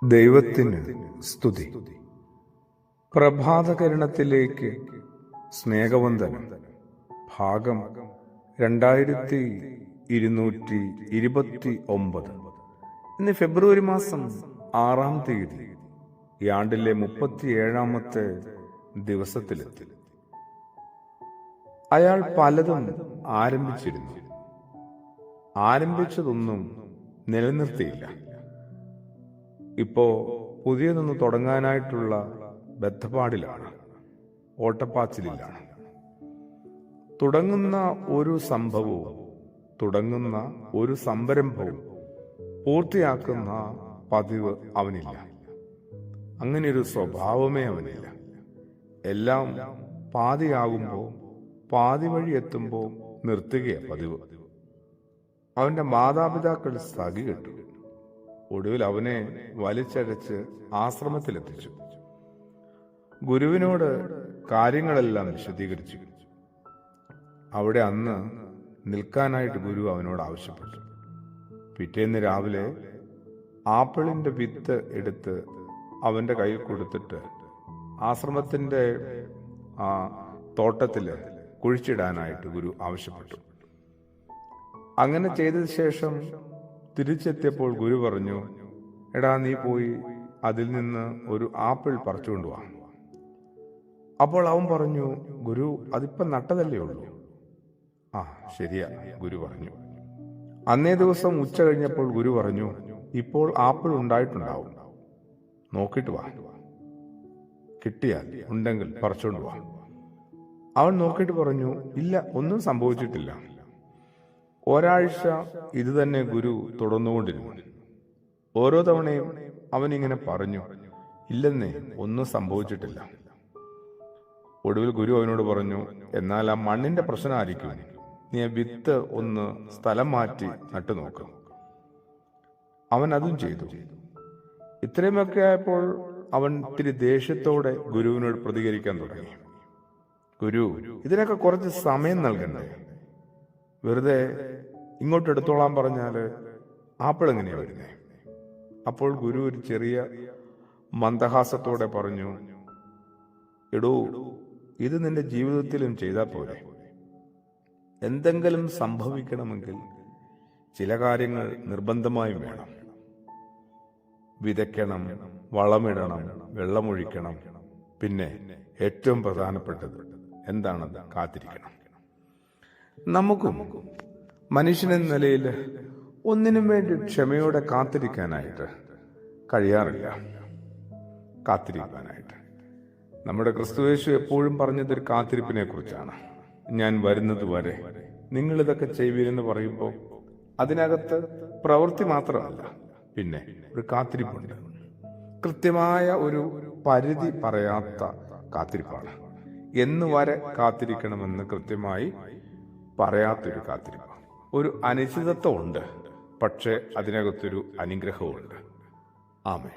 ദൈവത്തിന് സ്തുതി. പ്രഭാതകിരണത്തിലേക്ക് സ്നേഹവന്ദനം. ഭാഗം 2229. ഇന്ന് ഫെബ്രുവരി മാസം 6-ാം തീയതി, ഈ ആണ്ടിലെ 37-ാമത്തെ ദിവസത്തിലെത്തി. അയാൾ പലതും ആരംഭിച്ചിരുന്നു. ആരംഭിച്ചതൊന്നും നിലനിർത്തിയില്ല. ഇപ്പോ പുതിയതൊന്ന് തുടങ്ങാനായിട്ടുള്ള ബദ്ധപ്പാടിലാണ്, ഓട്ടപ്പാച്ചിലാണ്. തുടങ്ങുന്ന ഒരു സംഭവവും തുടങ്ങുന്ന ഒരു സംരംഭവും പൂർത്തിയാക്കുന്ന പതിവ് അവനില്ല. അങ്ങനെയൊരു സ്വഭാവമേ അവനില്ല. എല്ലാം പാതിയാകുമ്പോൾ, പാതി വഴി എത്തുമ്പോൾ നിർത്തുകയാണ് പതിവ്. അവന്റെ മാതാപിതാക്കൾ സഖി കെട്ടു. ഒടുവിൽ അവനെ വലിച്ചഴച്ച് ആശ്രമത്തിലെത്തിച്ചു. ഗുരുവിനോട് കാര്യങ്ങളെല്ലാം വിശദീകരിച്ചു. അവിടെ അന്ന് നിൽക്കാനായിട്ട് ഗുരു അവനോട് ആവശ്യപ്പെട്ടു. പിറ്റേന്ന് രാവിലെ ആപ്പിളിന്റെ വിത്ത് എടുത്ത് അവന്റെ കയ്യിൽ കൊടുത്തിട്ട് ആശ്രമത്തിന്റെ തോട്ടത്തില് കുഴിച്ചിടാനായിട്ട് ഗുരു ആവശ്യപ്പെട്ടു. അങ്ങനെ ചെയ്ത ശേഷം തിരിച്ചെത്തിയപ്പോൾ ഗുരു പറഞ്ഞു, എടാ, നീ പോയി അതിൽ നിന്ന് ഒരു ആപ്പിൾ പറിച്ചുകൊണ്ടുവാ. അപ്പോൾ അവൻ പറഞ്ഞു, ഗുരു, അതിപ്പം നട്ടതല്ലേ ഉള്ളൂ. ആ, ശരിയാ, ഗുരു പറഞ്ഞു. അന്നേ ദിവസം ഉച്ച കഴിഞ്ഞപ്പോൾ ഗുരു പറഞ്ഞു, ഇപ്പോൾ ആപ്പിൾ ഉണ്ടായിട്ടുണ്ടാവും, നോക്കിയിട്ട് വാ, കിട്ടിയാൽ ഉണ്ടെങ്കിൽ പറിച്ചോണ്ട് വാ. അവൻ നോക്കിയിട്ട് പറഞ്ഞു, ഇല്ല, ഒന്നും സംഭവിച്ചിട്ടില്ല. ഒരാഴ്ച ഇത് തന്നെ ഗുരു തുടർന്നുകൊണ്ടിരുന്നു. ഓരോ തവണയും അവനിങ്ങനെ പറഞ്ഞു, ഇല്ലെന്നേ, ഒന്നും സംഭവിച്ചിട്ടില്ല. ഒടുവിൽ ഗുരു അവനോട് പറഞ്ഞു, എന്നാൽ ആ മണ്ണിന്റെ പ്രശ്നമായിരിക്കും, നീ ആ വിത്ത് ഒന്ന് സ്ഥലം മാറ്റി നട്ടു നോക്കും. അവൻ അതും ചെയ്തു. ഇത്രയുമൊക്കെ ആയപ്പോൾ അവൻ ഇത്തിരി ദേഷ്യത്തോടെ ഗുരുവിനോട് പ്രതികരിക്കാൻ തുടങ്ങി. ഗുരു, ഇതിനൊക്കെ കുറച്ച് സമയം നൽകണ്ടേ? വെറുതെ ഇങ്ങോട്ട് എടുത്തോളാൻ പറഞ്ഞാല് ആപ്പിൾ എങ്ങനെയാ വരുന്നേ? അപ്പോൾ ഗുരു ഒരു ചെറിയ മന്ദഹാസത്തോടെ പറഞ്ഞു, എടോ, ഇത് നിന്റെ ജീവിതത്തിലും ചെയ്താൽ പോരെ? എന്തെങ്കിലും സംഭവിക്കണമെങ്കിൽ ചില കാര്യങ്ങൾ നിർബന്ധമായും വേണം. വിതയ്ക്കണം, വളമിടണം, വെള്ളമൊഴിക്കണം, പിന്നെ ഏറ്റവും പ്രധാനപ്പെട്ടത് എന്താണത്? കാത്തിരിക്കണം. നമുക്കും മനുഷ്യനെന്ന നിലയിൽ ഒന്നിനും വേണ്ടി ക്ഷമയോടെ കാത്തിരിക്കാനായിട്ട് കഴിയാറില്ല. കാത്തിരിക്കാനായിട്ട് നമ്മുടെ ക്രിസ്തുയേശു എപ്പോഴും പറഞ്ഞതൊരു കാത്തിരിപ്പിനെ കുറിച്ചാണ്. ഞാൻ വരുന്നത് വരെ നിങ്ങളിതൊക്കെ ചെയ്യുവീരെന്ന് പറയുമ്പോൾ അതിനകത്ത് പ്രവൃത്തി മാത്രമല്ല, പിന്നെ ഒരു കാത്തിരിപ്പുണ്ട്. കൃത്യമായ ഒരു പരിധി പറയാത്ത കാത്തിരിപ്പാണ്. എന്ന് വരെ കാത്തിരിക്കണമെന്ന് കൃത്യമായി പറയാത്തൊരു കാത്തിരിപ്പ്. ഒരു അനിശ്ചിതത്വം ഉണ്ട്, പക്ഷെ അതിനകത്തൊരു അനുഗ്രഹമുണ്ട്. ആമേൻ.